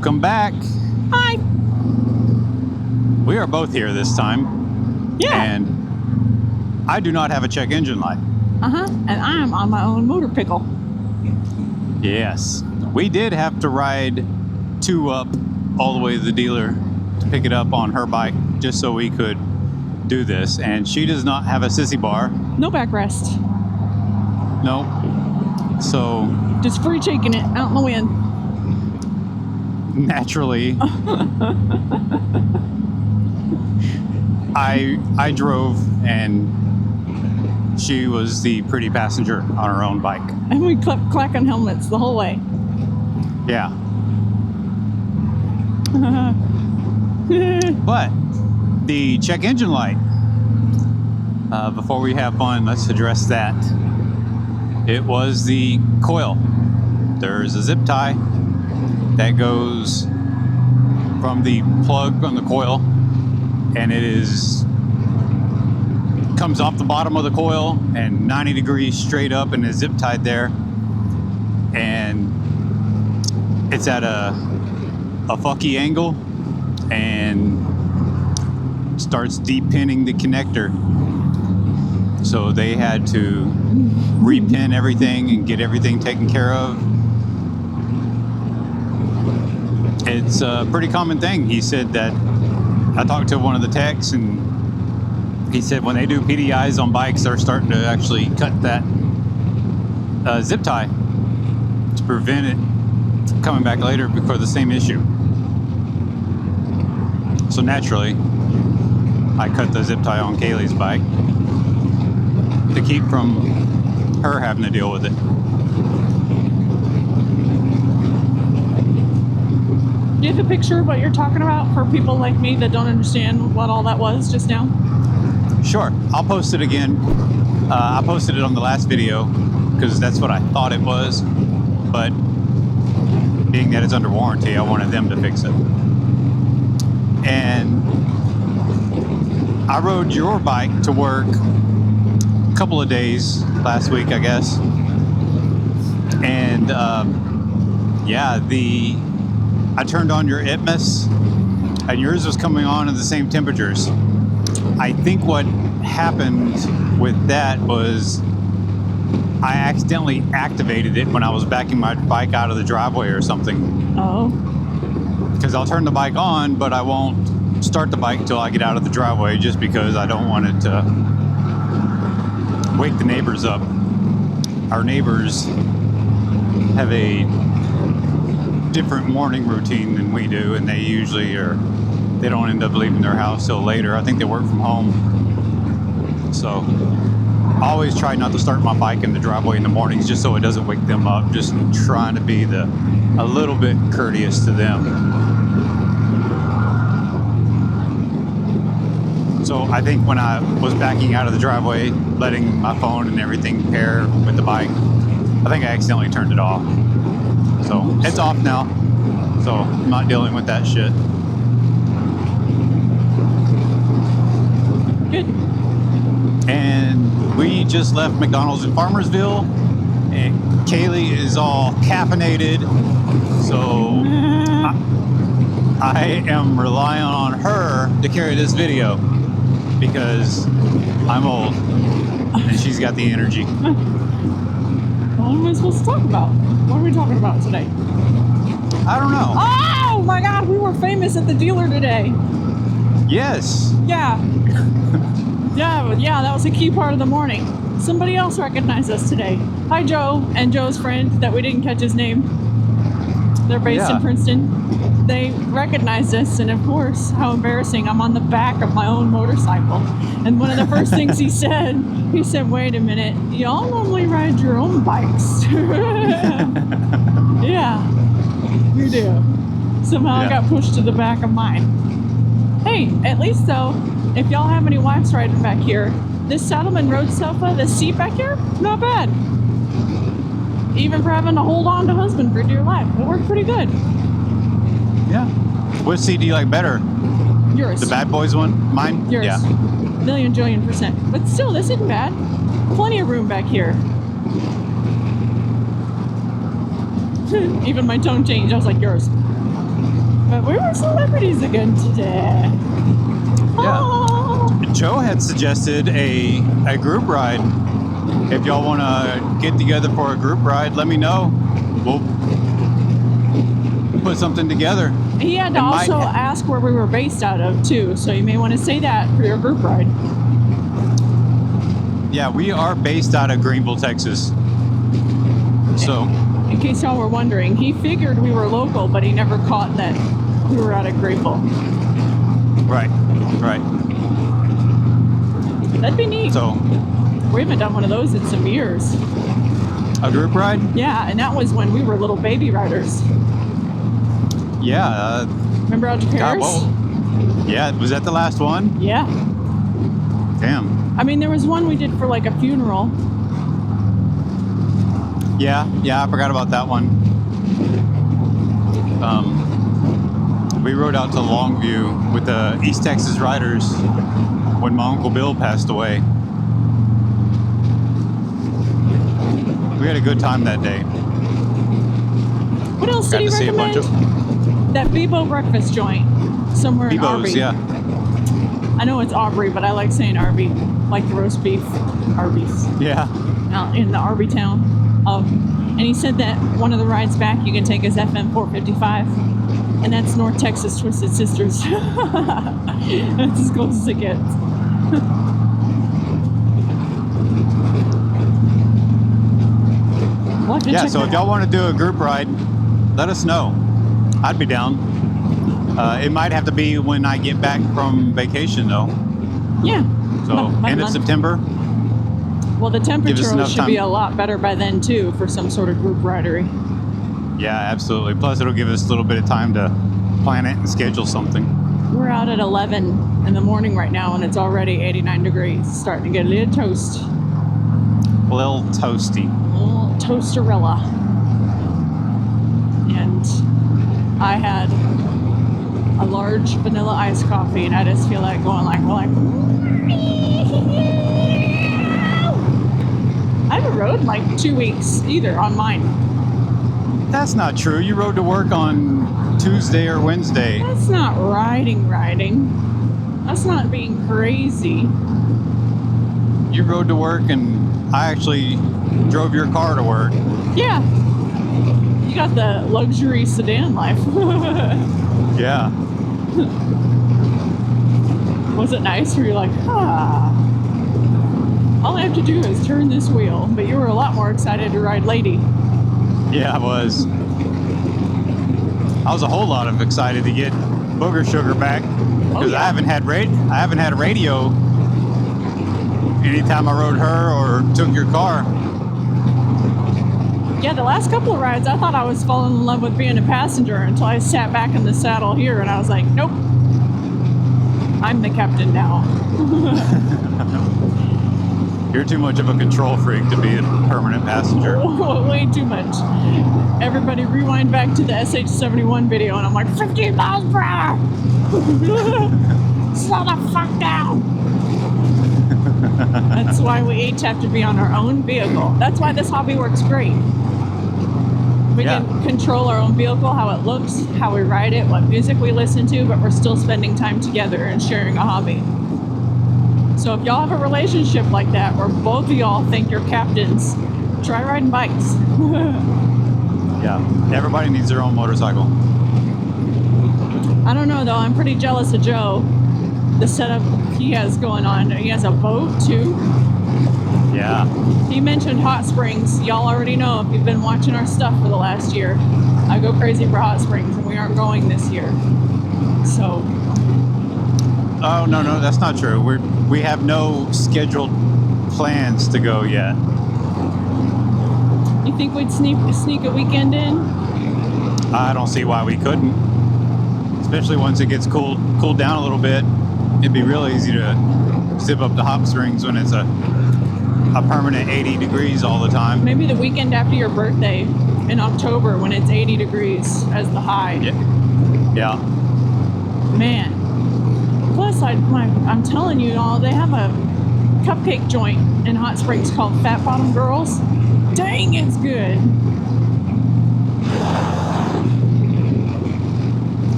Welcome back. Hi. We are both here this time. Yeah. And I do not have a check engine light. And I'm on my own motor pickle. Yes. We did have to ride 2 up all the way to the dealer to pick it up on her bike just so we could do this. And she does not have a sissy bar. No backrest. Nope. So Just free shaking it out in the wind. naturally, I drove and she was the pretty passenger on her own bike. And we kept clacking helmets the whole way. Yeah. But the check engine light, before we have fun, let's address that. It was the coil. There's a zip tie that goes from the plug on the coil, and comes off the bottom of the coil and 90 degrees straight up and is zip tied there, and it's at a fucky angle and starts deep pinning the connector. So they had to repin everything and get everything taken care of. It's a pretty common thing. He said that I talked to one of the techs, and he said when they do PDIs on bikes, they're starting to actually cut that zip tie to prevent it coming back later for the same issue. So naturally, I cut the zip tie on Kaylee's bike to keep from her having to deal with it. Do you have a picture of what you're talking about for people like me that don't understand what all that was just now? Sure, I'll post it again. I posted it on the last video because that's what I thought it was, but being that it's under warranty, I wanted them to fix it. And I rode your bike to work a couple of days last week, I guess. And I turned on your Itmus, and yours was coming on at the same temperatures. I think what happened with that was I accidentally activated it when I was backing my bike out of the driveway or something. Oh. Because I'll turn the bike on, but I won't start the bike until I get out of the driveway, just because I don't want it to wake the neighbors up. Our neighbors have a different morning routine than we do, and they don't end up leaving their house till later. I think they work from home. So I always try not to start my bike in the driveway in the mornings just so it doesn't wake them up. Just trying to be a little bit courteous to them. So I think when I was backing out of the driveway, letting my phone and everything pair with the bike, I think I accidentally turned it off. So it's off now. So I'm not dealing with that shit. Good. And we just left McDonald's in Farmersville, and Kaylee is all caffeinated, so I am relying on her to carry this video because I'm old and she's got the energy. What am I supposed to talk about? What are we talking about today? I don't know. Oh my God, we were famous at the dealer today. Yes. Yeah. Yeah, that was a key part of the morning. Somebody else recognized us today. Hi, Joe, and Joe's friend that we didn't catch his name. They're based in Princeton. They recognized us, and of course, how embarrassing. I'm on the back of my own motorcycle. And one of the first things he said, wait a minute, y'all normally ride your own bikes. Yeah, we do. Somehow I got pushed to the back of mine. Hey, at least though, if y'all have any wives riding back here, this Saddleman Road sofa, the seat back here, not bad. Even for having to hold on to husband for dear life, it worked pretty good. Yeah. What seat do you like better? Yours. The Bad Boys one? Mine? Yours. Yeah. Million jillion %. But still, this isn't bad. Plenty of room back here. Even my tone changed. I was like, yours. But we were celebrities again today. Yeah. Oh. Joe had suggested a group ride. If y'all want to get together for a group ride, let me know. We'll put something together. He had to also ask where we were based out of, too. So you may want to say that for your group ride. Yeah, we are based out of Greenville, Texas. So, in case y'all were wondering, he figured we were local, but he never caught that we were out of Greenville. right. That'd be neat. So, we haven't done one of those in some years. a group ride? Yeah, and that was when we were little baby riders. Yeah. Remember out to Paris? Yeah, was that the last one? Yeah. Damn. I mean, there was one we did for like a funeral. Yeah, I forgot about that one. We rode out to Longview with the East Texas Riders when my Uncle Bill passed away. We had a good time that day. What else did he Got to see a bunch recommend? That Bebo breakfast joint somewhere in Arby. Bebo's, yeah. I know it's Aubrey, but I like saying Arby, like the roast beef Arby's. Yeah. Out in the Arby town. And he said that one of the rides back you can take is FM 455, and that's North Texas Twisted Sisters. That's as close as it gets. Yeah, so if y'all want to do a group ride, let us know. I'd be down. It might have to be when I get back from vacation, though. Yeah. So, end of September. Well, the temperature should time. be a lot better by then, too, for some sort of group ridery. Yeah, absolutely. Plus, it'll give us a little bit of time to plan it and schedule something. We're out at 11 in the morning right now, and it's already 89 degrees. Starting to get a little toast. A little toasty. A little toasterella. And I had a large vanilla iced coffee, and I just feel like going like, I haven't rode in like 2 weeks either on mine. That's not true. You rode to work on Tuesday or Wednesday. That's not riding. That's not being crazy. You rode to work, and I actually drove your car to work. Yeah. You got the luxury sedan life. Yeah. Was it nice? Were you like, all I have to do is turn this wheel? But you were a lot more excited to ride Lady. Yeah, I was. I was a whole lot of excited to get Booger Sugar back because I haven't had a radio anytime I rode her or took your car. Yeah, the last couple of rides, I thought I was falling in love with being a passenger until I sat back in the saddle here, and I was like, nope, I'm the captain now. You're too much of a control freak to be a permanent passenger. Way too much. Everybody rewind back to the SH-71 video, and I'm like, 15 miles per hour! Slow the fuck down! That's why we each have to be on our own vehicle. That's why this hobby works great. We can control our own vehicle, how it looks, how we ride it, what music we listen to, but we're still spending time together and sharing a hobby. So if y'all have a relationship like that, where both of y'all think you're captains, try riding bikes. Yeah, everybody needs their own motorcycle. I don't know though, I'm pretty jealous of Joe. The setup he has going on. He has a boat too. Yeah. He mentioned hot springs. Y'all already know if you've been watching our stuff for the last year. I go crazy for hot springs, and we aren't going this year. So. Oh no, that's not true. We have no scheduled plans to go yet. You think we'd sneak a weekend in? I don't see why we couldn't. Especially once it gets cooled down a little bit. It'd be real easy to zip up to hot springs when it's a permanent 80 degrees all the time. Maybe the weekend after your birthday in October when it's 80 degrees as the high. Yeah. Man. Plus, I'm telling you all, they have a cupcake joint in Hot Springs called Fat Bottom Girls. Dang, it's good.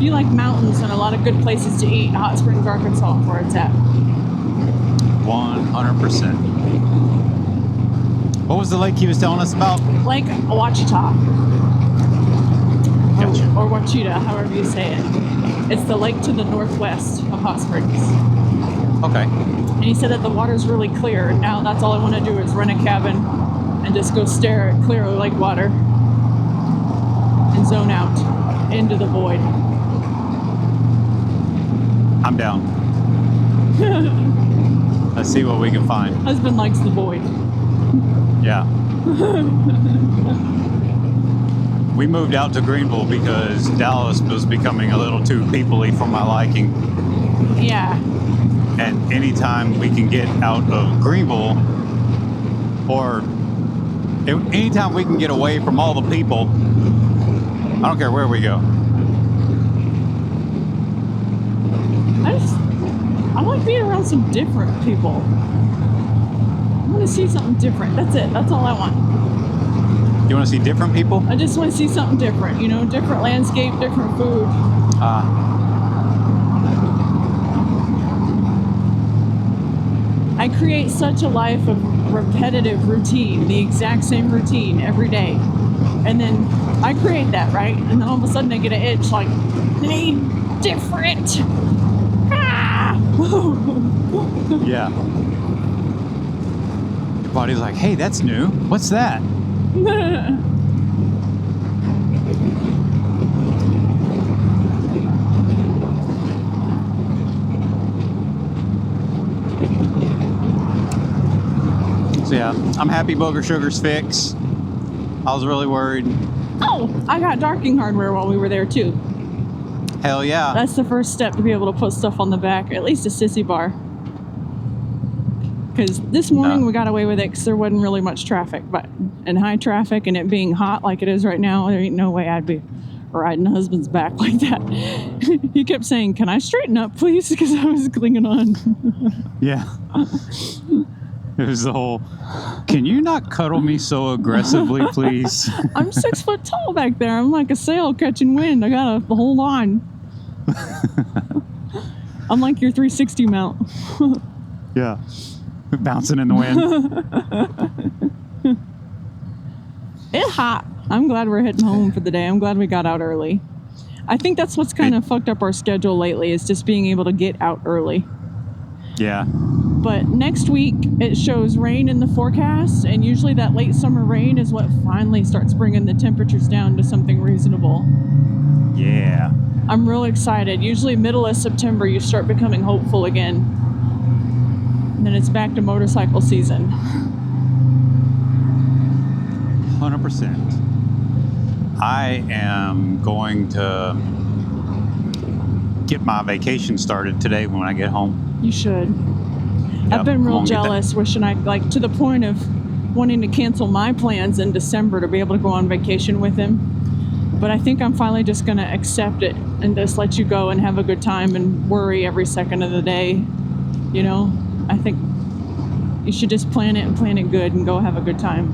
you like mountains and a lot of good places to eat, Hot Springs, Arkansas, where it's at. 100%. What was the lake he was telling us about? Lake Ouachita. Gotcha. Or Ouachita, however you say it. It's the lake to the northwest of Hot Springs. Okay. And he said that the water's really clear. And now that's all I want to do is rent a cabin and just go stare at clear lake water and zone out into the void. I'm down. Let's see what we can find. Husband likes the void. Yeah. We moved out to Greenville because Dallas was becoming a little too people-y for my liking. Yeah. And anytime we can get out of Greenville, or anytime we can get away from all the people, I don't care where we go. I like being around some different people. I want to see something different. That's it. That's all I want. You want to see different people? I just want to see something different. You know, different landscape, different food. I create such a life of repetitive routine, the exact same routine every day. And then I create that, right? And then all of a sudden I get an itch like, I need different. Ah! Yeah. Your body's like, hey, that's new. What's that? So yeah, I'm happy Booger Sugar's fixed. I was really worried. Oh, I got darking hardware while we were there too. Hell yeah. That's the first step to be able to put stuff on the back, at least a sissy bar. Because this morning we got away with it because there wasn't really much traffic, but in high traffic and it being hot like it is right now, there ain't no way I'd be riding husband's back like that. He kept saying, "Can I straighten up, please?" Because I was clinging on. Yeah. It was the whole, can you not cuddle me so aggressively, please? I'm 6 foot tall back there. I'm like a sail catching wind. I gotta hold on. I'm like your 360 mount. Yeah. Bouncing in the wind. It's hot. I'm glad we're heading home for the day. I'm glad we got out early. I think that's what's kind of fucked up our schedule lately, is just being able to get out early. Yeah. But next week, it shows rain in the forecast, and usually that late summer rain is what finally starts bringing the temperatures down to something reasonable. Yeah. I'm real excited. Usually middle of September, you start becoming hopeful again. And then it's back to motorcycle season. 100%. I am going to get my vacation started today when I get home. You should. Yep, I've been real I'm gonna get jealous, wishing I, like, to the point of wanting to cancel my plans in December to be able to go on vacation with him. But I think I'm finally just going to accept it and just let you go and have a good time and worry every second of the day. You know, I think you should just plan it and plan it good and go have a good time.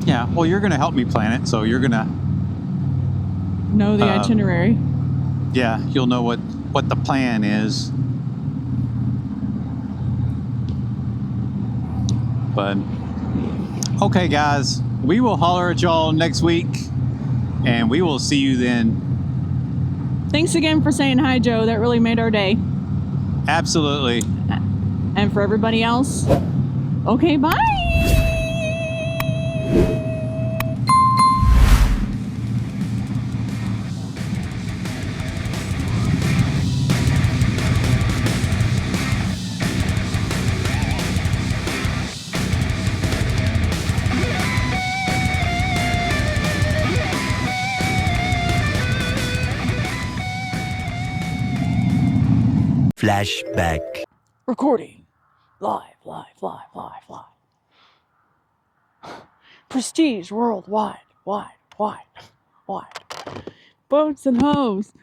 Yeah, well, you're going to help me plan it, so you're going to Know the itinerary. Yeah, you'll know what the plan is. But, okay, guys, we will holler at y'all next week, and we will see you then. Thanks again for saying hi, Joe. That really made our day. Absolutely. And for everybody else, okay, bye. Flashback. Recording. Live. Prestige worldwide. Wide. Boats and hoes.